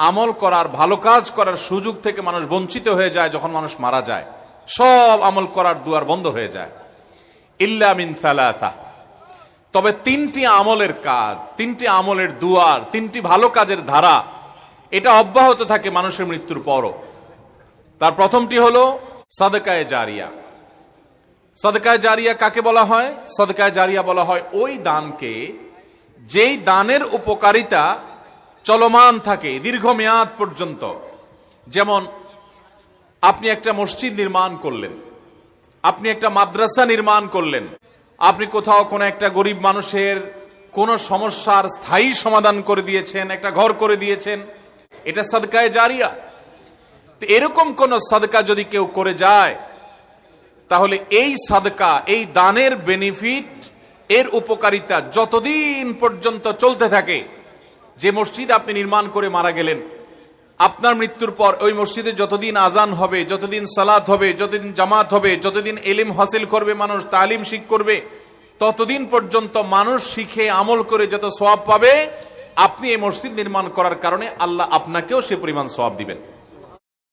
আমল করার, ভালো কাজ করার সুযোগ থেকে মানুষ বঞ্চিত হয়ে যায় যখন মানুষ মারা যায়। সব আমল করার দুয়ার বন্ধ হয়ে যায়। ইল্লা মিন সালাসা, তবে তিনটি আমলের কাজ, তিনটি আমলের দুয়ার, তিনটি ভালো কাজের ধারা এটা অব্যাহত থাকে মানুষের মৃত্যুর পরও। তার প্রথমটি হলো সাদকায়ে জারিয়া। সাদকায়ে জারিয়া কাকে বলা হয়? সাদকায়ে জারিয়া বলা হয় ওই দানকে যেই দানের উপকারিতা চলমান থাকে দীর্ঘমেয়াদ পর্যন্ত। যেমন আপনি একটা মসজিদ নির্মাণ করলেন, আপনি একটা মাদ্রাসা নির্মাণ করলেন, আপনি কোথাও কোনো একটা গরিব মানুষের কোন সমস্যার স্থায়ী সমাধান করে দিয়েছেন, একটা ঘর করে দিয়েছেন, এটা সাদকায়ে জারিয়া। তো এরকম কোন সাদকা যদি কেউ করে যায়, তাহলে এই সাদকা, এই দানের বেনিফিট, এর উপকারিতা যতদিন পর্যন্ত চলতে থাকে। যে মসজিদ আপনি নির্মাণ করে মারা গেলেন, আপনার মৃত্যুর পর ওই মসজিদে যতদিন আজান হবে, যতদিন সালাত হবে, যতদিন জামাত হবে, যতদিন ইলম হাসিল করবে মানুষ, তালিম শিখ করবে, ততদিন পর্যন্ত মানুষ শিখে আমল করে যত সওয়াব পাবে, আপনি এই মসজিদ নির্মাণ করার কারণে আল্লাহ আপনাকেও সে পরিমাণ সওয়াব দিবেন।